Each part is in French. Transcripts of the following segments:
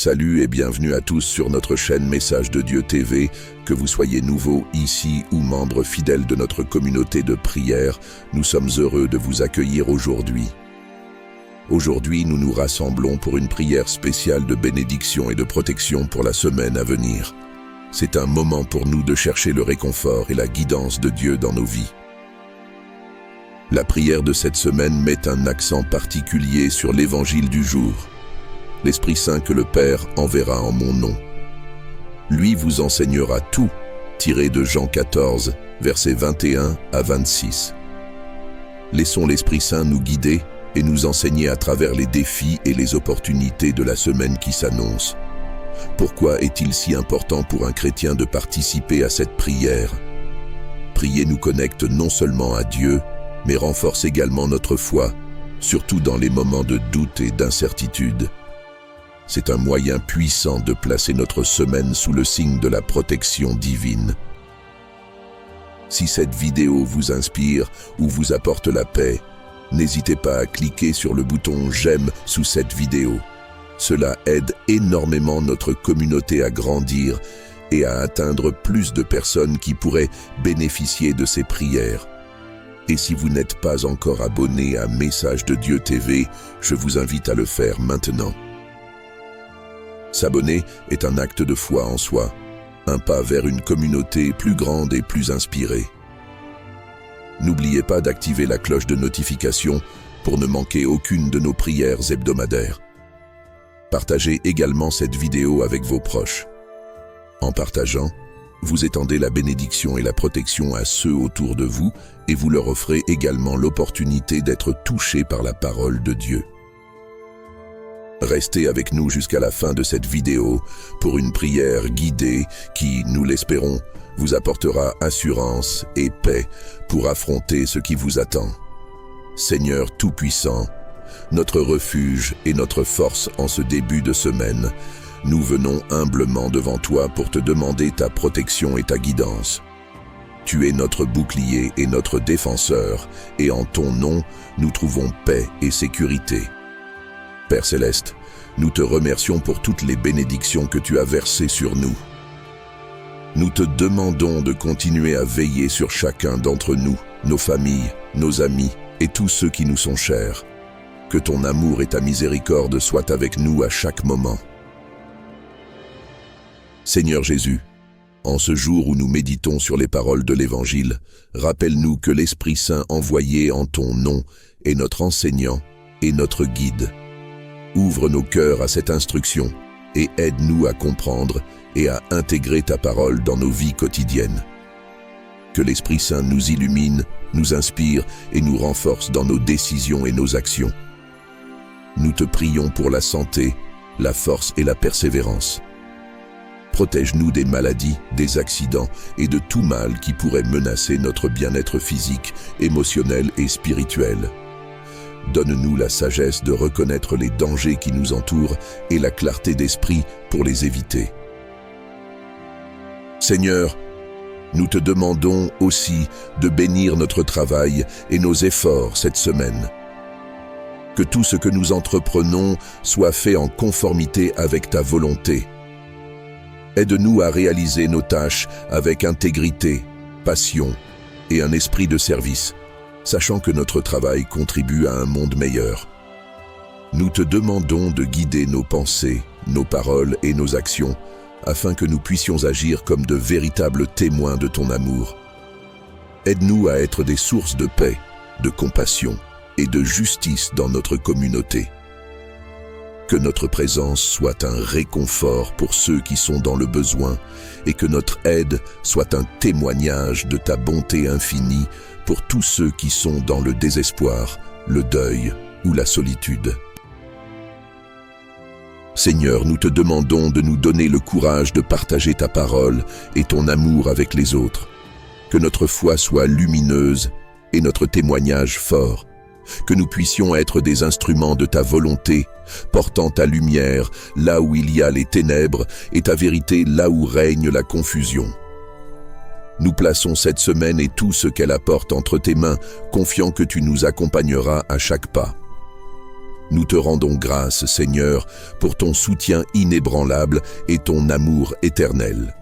Salut et bienvenue à tous sur notre chaîne Message de Dieu TV, que vous soyez nouveau ici ou membre fidèle de notre communauté de prière, nous sommes heureux de vous accueillir aujourd'hui. Aujourd'hui, nous nous rassemblons pour une prière spéciale de bénédiction et de protection pour la semaine à venir. C'est un moment pour nous de chercher le réconfort et la guidance de Dieu dans nos vies. La prière de cette semaine met un accent particulier sur l'évangile du jour. L'Esprit Saint que le Père enverra en mon nom. Lui vous enseignera tout, tiré de Jean 14, versets 21 à 26. Laissons l'Esprit Saint nous guider et nous enseigner à travers les défis et les opportunités de la semaine qui s'annonce. Pourquoi est-il si important pour un chrétien de participer à cette prière? Prier nous connecte non seulement à Dieu, mais renforce également notre foi, surtout dans les moments de doute et d'incertitude. C'est un moyen puissant de placer notre semaine sous le signe de la protection divine. Si cette vidéo vous inspire ou vous apporte la paix, n'hésitez pas à cliquer sur le bouton « J'aime » sous cette vidéo. Cela aide énormément notre communauté à grandir et à atteindre plus de personnes qui pourraient bénéficier de ces prières. Et si vous n'êtes pas encore abonné à Message de Dieu TV, je vous invite à le faire maintenant. S'abonner est un acte de foi en soi, un pas vers une communauté plus grande et plus inspirée. N'oubliez pas d'activer la cloche de notification pour ne manquer aucune de nos prières hebdomadaires. Partagez également cette vidéo avec vos proches. En partageant, vous étendez la bénédiction et la protection à ceux autour de vous et vous leur offrez également l'opportunité d'être touchés par la parole de Dieu. Restez avec nous jusqu'à la fin de cette vidéo pour une prière guidée qui, nous l'espérons, vous apportera assurance et paix pour affronter ce qui vous attend. Seigneur Tout-Puissant, notre refuge et notre force en ce début de semaine, nous venons humblement devant toi pour te demander ta protection et ta guidance. Tu es notre bouclier et notre défenseur, et en ton nom, nous trouvons paix et sécurité. Père Céleste, nous te remercions pour toutes les bénédictions que tu as versées sur nous. Nous te demandons de continuer à veiller sur chacun d'entre nous, nos familles, nos amis et tous ceux qui nous sont chers. Que ton amour et ta miséricorde soient avec nous à chaque moment. Seigneur Jésus, en ce jour où nous méditons sur les paroles de l'Évangile, rappelle-nous que l'Esprit Saint envoyé en ton nom est notre enseignant et notre guide. Ouvre nos cœurs à cette instruction et aide-nous à comprendre et à intégrer ta parole dans nos vies quotidiennes. Que l'Esprit Saint nous illumine, nous inspire et nous renforce dans nos décisions et nos actions. Nous te prions pour la santé, la force et la persévérance. Protège-nous des maladies, des accidents et de tout mal qui pourrait menacer notre bien-être physique, émotionnel et spirituel. Donne-nous la sagesse de reconnaître les dangers qui nous entourent et la clarté d'esprit pour les éviter. Seigneur, nous te demandons aussi de bénir notre travail et nos efforts cette semaine. Que tout ce que nous entreprenons soit fait en conformité avec ta volonté. Aide-nous à réaliser nos tâches avec intégrité, passion et un esprit de service, sachant que notre travail contribue à un monde meilleur. Nous te demandons de guider nos pensées, nos paroles et nos actions, afin que nous puissions agir comme de véritables témoins de ton amour. Aide-nous à être des sources de paix, de compassion et de justice dans notre communauté. Que notre présence soit un réconfort pour ceux qui sont dans le besoin et que notre aide soit un témoignage de ta bonté infinie pour tous ceux qui sont dans le désespoir, le deuil ou la solitude. Seigneur, nous te demandons de nous donner le courage de partager ta parole et ton amour avec les autres. Que notre foi soit lumineuse et notre témoignage fort. Que nous puissions être des instruments de ta volonté, portant ta lumière là où il y a les ténèbres et ta vérité là où règne la confusion. Nous plaçons cette semaine et tout ce qu'elle apporte entre tes mains, confiant que tu nous accompagneras à chaque pas. Nous te rendons grâce, Seigneur, pour ton soutien inébranlable et ton amour éternel.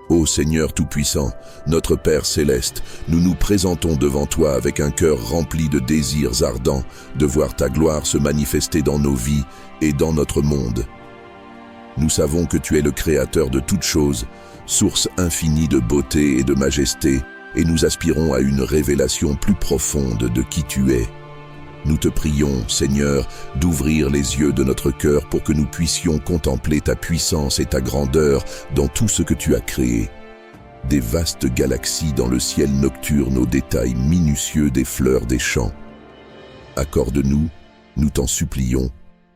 Ô Seigneur Tout-Puissant, notre Père Céleste, nous nous présentons devant toi avec un cœur rempli de désirs ardents de voir ta gloire se manifester dans nos vies et dans notre monde. Nous savons que tu es le Créateur de toutes choses, source infinie de beauté et de majesté, et nous aspirons à une révélation plus profonde de qui tu es. Nous te prions, Seigneur, d'ouvrir les yeux de notre cœur pour que nous puissions contempler ta puissance et ta grandeur dans tout ce que tu as créé. Des vastes galaxies dans le ciel nocturne aux détails minutieux des fleurs des champs. Accorde-nous, nous t'en supplions,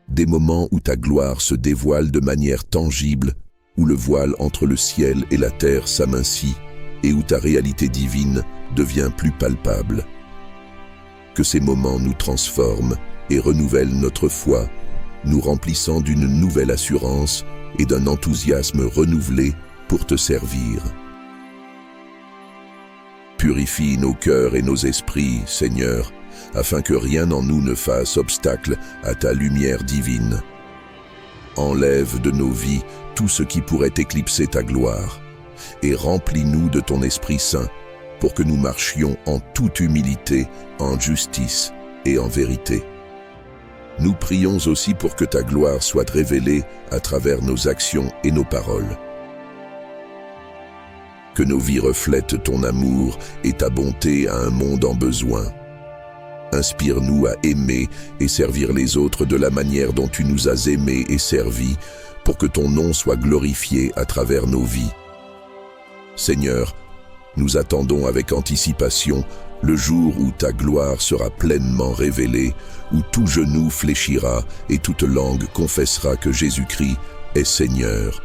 des moments où ta gloire se dévoile de manière tangible, où le voile entre le ciel et la terre s'amincit et où ta réalité divine devient plus palpable. Que ces moments nous transforment et renouvellent notre foi, nous remplissant d'une nouvelle assurance et d'un enthousiasme renouvelé pour te servir. Purifie nos cœurs et nos esprits, Seigneur, afin que rien en nous ne fasse obstacle à ta lumière divine. Enlève de nos vies tout ce qui pourrait éclipser ta gloire, et remplis-nous de ton Esprit Saint, pour que nous marchions en toute humilité, en justice et en vérité. Nous prions aussi pour que ta gloire soit révélée à travers nos actions et nos paroles. Que nos vies reflètent ton amour et ta bonté à un monde en besoin. Inspire-nous à aimer et servir les autres de la manière dont tu nous as aimés et servis, pour que ton nom soit glorifié à travers nos vies. Seigneur, nous attendons avec anticipation le jour où ta gloire sera pleinement révélée, où tout genou fléchira et toute langue confessera que Jésus-Christ est Seigneur.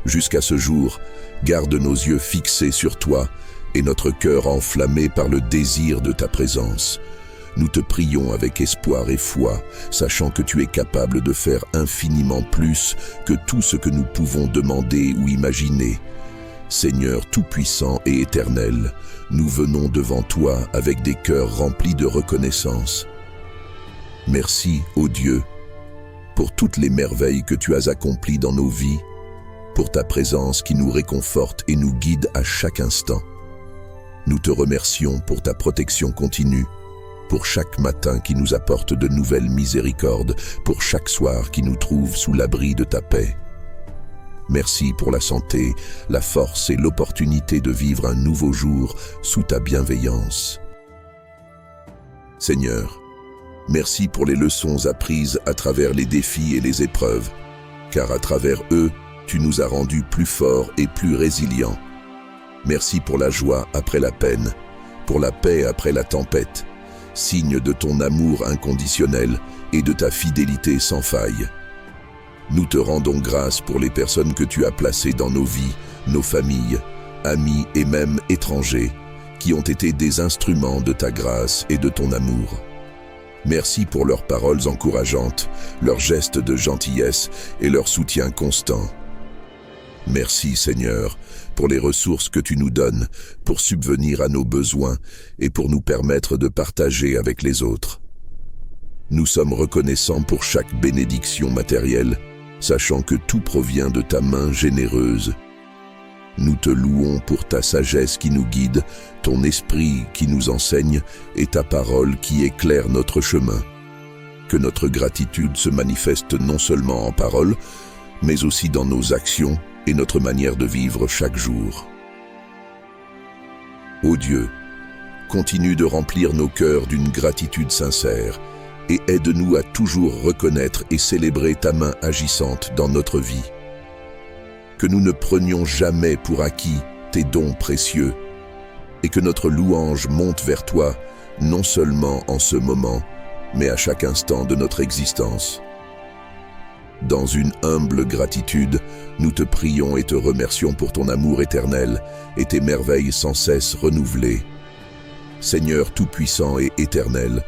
Jusqu'à ce jour, garde nos yeux fixés sur toi et notre cœur enflammé par le désir de ta présence. Nous te prions avec espoir et foi, sachant que tu es capable de faire infiniment plus que tout ce que nous pouvons demander ou imaginer. Seigneur tout-puissant et éternel, nous venons devant toi avec des cœurs remplis de reconnaissance. Merci, ô Dieu, pour toutes les merveilles que tu as accomplies dans nos vies, pour ta présence qui nous réconforte et nous guide à chaque instant. Nous te remercions pour ta protection continue, pour chaque matin qui nous apporte de nouvelles miséricordes, pour chaque soir qui nous trouve sous l'abri de ta paix. Merci pour la santé, la force et l'opportunité de vivre un nouveau jour sous ta bienveillance. Seigneur, merci pour les leçons apprises à travers les défis et les épreuves, car à travers eux, tu nous as rendus plus forts et plus résilients. Merci pour la joie après la peine, pour la paix après la tempête, signe de ton amour inconditionnel et de ta fidélité sans faille. Nous te rendons grâce pour les personnes que tu as placées dans nos vies, nos familles, amis et même étrangers, qui ont été des instruments de ta grâce et de ton amour. Merci pour leurs paroles encourageantes, leurs gestes de gentillesse et leur soutien constant. Merci Seigneur pour les ressources que tu nous donnes pour subvenir à nos besoins et pour nous permettre de partager avec les autres. Nous sommes reconnaissants pour chaque bénédiction matérielle, sachant que tout provient de ta main généreuse. Nous te louons pour ta sagesse qui nous guide, ton esprit qui nous enseigne et ta parole qui éclaire notre chemin. Que notre gratitude se manifeste non seulement en paroles, mais aussi dans nos actions et notre manière de vivre chaque jour. Ô Dieu, continue de remplir nos cœurs d'une gratitude sincère et aide-nous à toujours reconnaître et célébrer ta main agissante dans notre vie. Que nous ne prenions jamais pour acquis tes dons précieux et que notre louange monte vers toi non seulement en ce moment, mais à chaque instant de notre existence. Dans une humble gratitude, nous te prions et te remercions pour ton amour éternel et tes merveilles sans cesse renouvelées. Seigneur tout-puissant et éternel,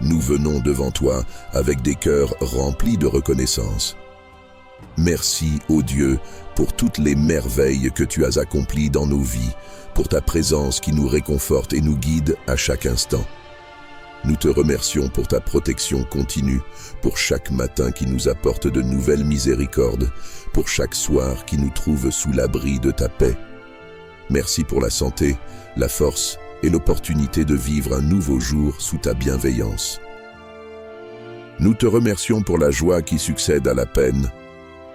nous venons devant toi avec des cœurs remplis de reconnaissance. Merci, ô Dieu, pour toutes les merveilles que tu as accomplies dans nos vies, pour ta présence qui nous réconforte et nous guide à chaque instant. Nous te remercions pour ta protection continue, pour chaque matin qui nous apporte de nouvelles miséricordes, pour chaque soir qui nous trouve sous l'abri de ta paix. Merci pour la santé, la force et l'opportunité de vivre un nouveau jour sous ta bienveillance. Nous te remercions pour la joie qui succède à la peine,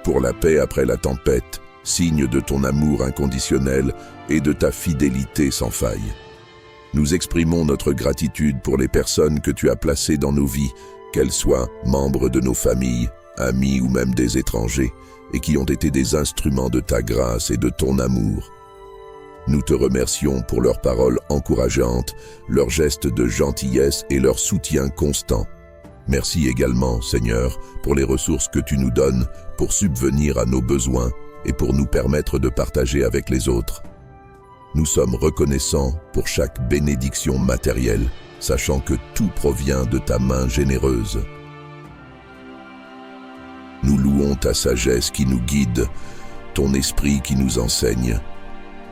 pour la paix après la tempête, signe de ton amour inconditionnel et de ta fidélité sans faille. Nous exprimons notre gratitude pour les personnes que tu as placées dans nos vies, qu'elles soient membres de nos familles, amis ou même des étrangers, et qui ont été des instruments de ta grâce et de ton amour. Nous te remercions pour leurs paroles encourageantes, leurs gestes de gentillesse et leur soutien constant. Merci également, Seigneur, pour les ressources que tu nous donnes pour subvenir à nos besoins et pour nous permettre de partager avec les autres. Nous sommes reconnaissants pour chaque bénédiction matérielle, sachant que tout provient de ta main généreuse. Nous louons ta sagesse qui nous guide, ton esprit qui nous enseigne,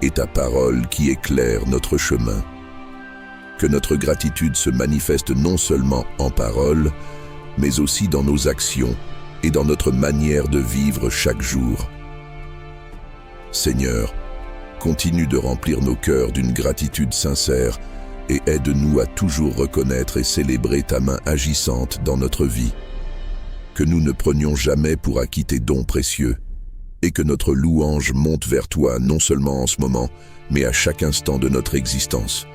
et ta parole qui éclaire notre chemin. Que notre gratitude se manifeste non seulement en paroles, mais aussi dans nos actions et dans notre manière de vivre chaque jour. Seigneur, continue de remplir nos cœurs d'une gratitude sincère et aide-nous à toujours reconnaître et célébrer ta main agissante dans notre vie. Que nous ne prenions jamais pour acquis tes dons précieux et que notre louange monte vers toi non seulement en ce moment, mais à chaque instant de notre existence.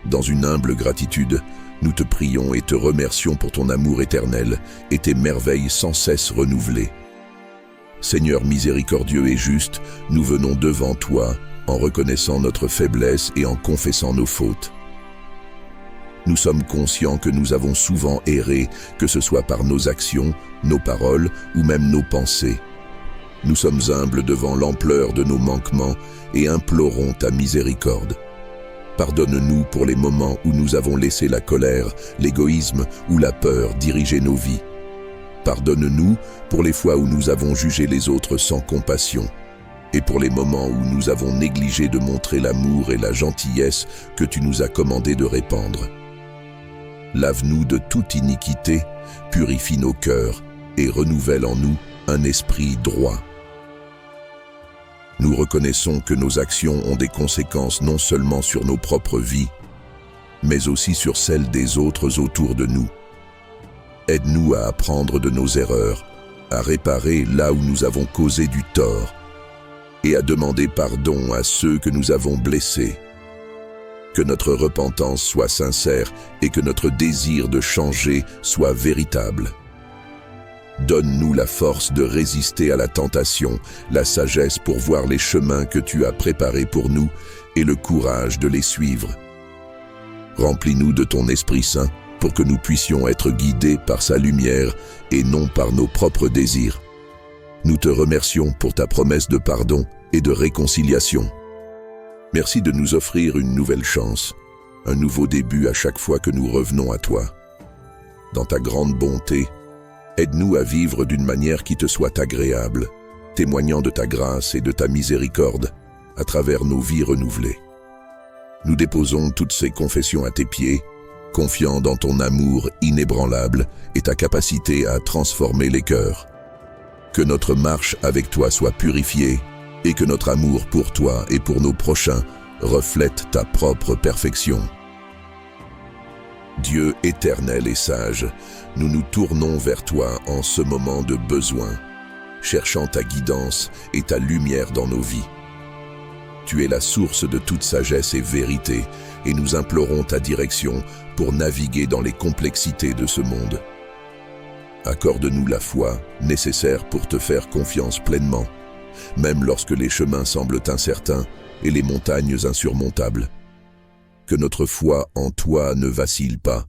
Dans une humble gratitude, nous te prions et te remercions pour ton amour éternel et tes merveilles sans cesse renouvelées. Seigneur miséricordieux et juste, nous venons devant toi en reconnaissant notre faiblesse et en confessant nos fautes. Nous sommes conscients que nous avons souvent erré, que ce soit par nos actions, nos paroles ou même nos pensées. Nous sommes humbles devant l'ampleur de nos manquements et implorons ta miséricorde. Pardonne-nous pour les moments où nous avons laissé la colère, l'égoïsme ou la peur diriger nos vies. Pardonne-nous pour les fois où nous avons jugé les autres sans compassion et pour les moments où nous avons négligé de montrer l'amour et la gentillesse que tu nous as commandé de répandre. Lave-nous de toute iniquité, purifie nos cœurs et renouvelle en nous un esprit droit. Nous reconnaissons que nos actions ont des conséquences non seulement sur nos propres vies, mais aussi sur celles des autres autour de nous. Aide-nous à apprendre de nos erreurs, à réparer là où nous avons causé du tort et à demander pardon à ceux que nous avons blessés. Que notre repentance soit sincère et que notre désir de changer soit véritable. Donne-nous la force de résister à la tentation, la sagesse pour voir les chemins que tu as préparés pour nous et le courage de les suivre. Remplis-nous de ton Esprit Saint pour que nous puissions être guidés par sa lumière et non par nos propres désirs. Nous te remercions pour ta promesse de pardon et de réconciliation. Merci de nous offrir une nouvelle chance, un nouveau début à chaque fois que nous revenons à toi. Dans ta grande bonté, aide-nous à vivre d'une manière qui te soit agréable, témoignant de ta grâce et de ta miséricorde à travers nos vies renouvelées. Nous déposons toutes ces confessions à tes pieds, confiants dans ton amour inébranlable et ta capacité à transformer les cœurs. Que notre marche avec toi soit purifiée et que notre amour pour toi et pour nos prochains reflète ta propre perfection. Dieu éternel et sage, nous nous tournons vers toi en ce moment de besoin, cherchant ta guidance et ta lumière dans nos vies. Tu es la source de toute sagesse et vérité, et nous implorons ta direction pour naviguer dans les complexités de ce monde. Accorde-nous la foi nécessaire pour te faire confiance pleinement, même lorsque les chemins semblent incertains et les montagnes insurmontables. Que notre foi en toi ne vacille pas,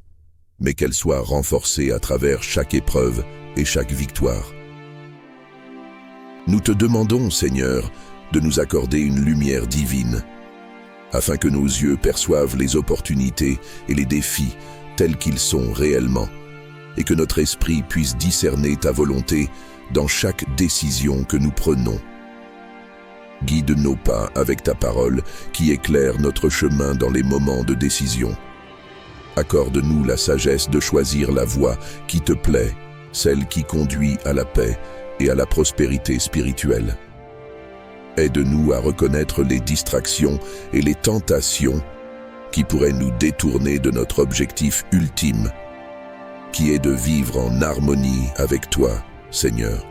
mais qu'elle soit renforcée à travers chaque épreuve et chaque victoire. Nous te demandons, Seigneur, de nous accorder une lumière divine, afin que nos yeux perçoivent les opportunités et les défis tels qu'ils sont réellement, et que notre esprit puisse discerner ta volonté dans chaque décision que nous prenons. Guide nos pas avec ta parole qui éclaire notre chemin dans les moments de décision. Accorde-nous la sagesse de choisir la voie qui te plaît, celle qui conduit à la paix et à la prospérité spirituelle. Aide-nous à reconnaître les distractions et les tentations qui pourraient nous détourner de notre objectif ultime, qui est de vivre en harmonie avec toi, Seigneur.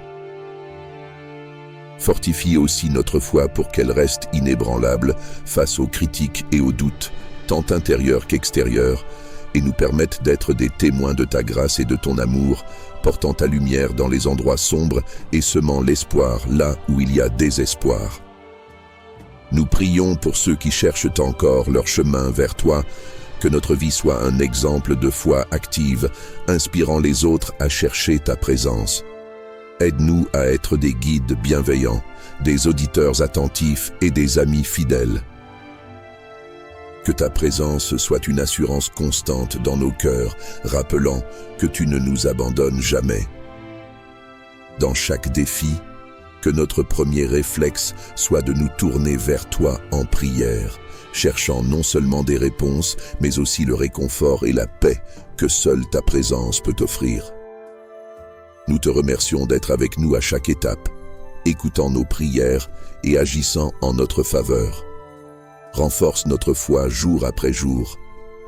Fortifie aussi notre foi pour qu'elle reste inébranlable face aux critiques et aux doutes, tant intérieurs qu'extérieurs, et nous permette d'être des témoins de ta grâce et de ton amour, portant ta lumière dans les endroits sombres et semant l'espoir là où il y a désespoir. Nous prions pour ceux qui cherchent encore leur chemin vers toi, que notre vie soit un exemple de foi active, inspirant les autres à chercher ta présence. Aide-nous à être des guides bienveillants, des auditeurs attentifs et des amis fidèles. Que ta présence soit une assurance constante dans nos cœurs, rappelant que tu ne nous abandonnes jamais. Dans chaque défi, que notre premier réflexe soit de nous tourner vers toi en prière, cherchant non seulement des réponses, mais aussi le réconfort et la paix que seule ta présence peut offrir. Nous te remercions d'être avec nous à chaque étape, écoutant nos prières et agissant en notre faveur. Renforce notre foi jour après jour,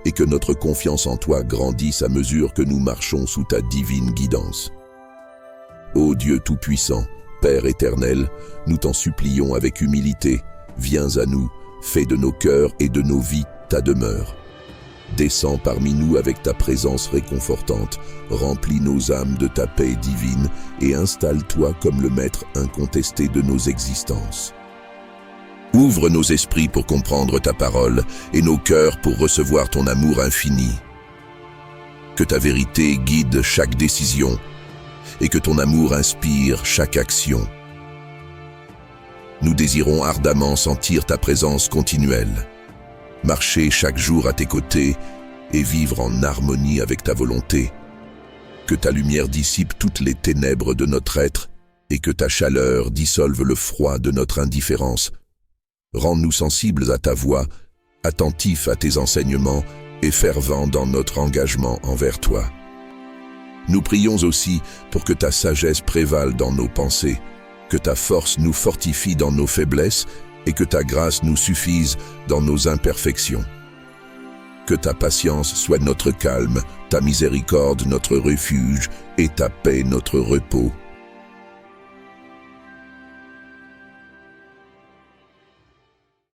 et que notre confiance en toi grandisse à mesure que nous marchons sous ta divine guidance. Ô Dieu Tout-Puissant, Père éternel, nous t'en supplions avec humilité, viens à nous, fais de nos cœurs et de nos vies ta demeure. Descends parmi nous avec ta présence réconfortante, remplis nos âmes de ta paix divine et installe-toi comme le maître incontesté de nos existences. Ouvre nos esprits pour comprendre ta parole et nos cœurs pour recevoir ton amour infini. Que ta vérité guide chaque décision et que ton amour inspire chaque action. Nous désirons ardemment sentir ta présence continuelle, marcher chaque jour à tes côtés et vivre en harmonie avec ta volonté. Que ta lumière dissipe toutes les ténèbres de notre être et que ta chaleur dissolve le froid de notre indifférence. Rends-nous sensibles à ta voix, attentifs à tes enseignements et fervents dans notre engagement envers toi. Nous prions aussi pour que ta sagesse prévale dans nos pensées, que ta force nous fortifie dans nos faiblesses et que ta grâce nous suffise dans nos imperfections. Que ta patience soit notre calme, ta miséricorde notre refuge et ta paix notre repos.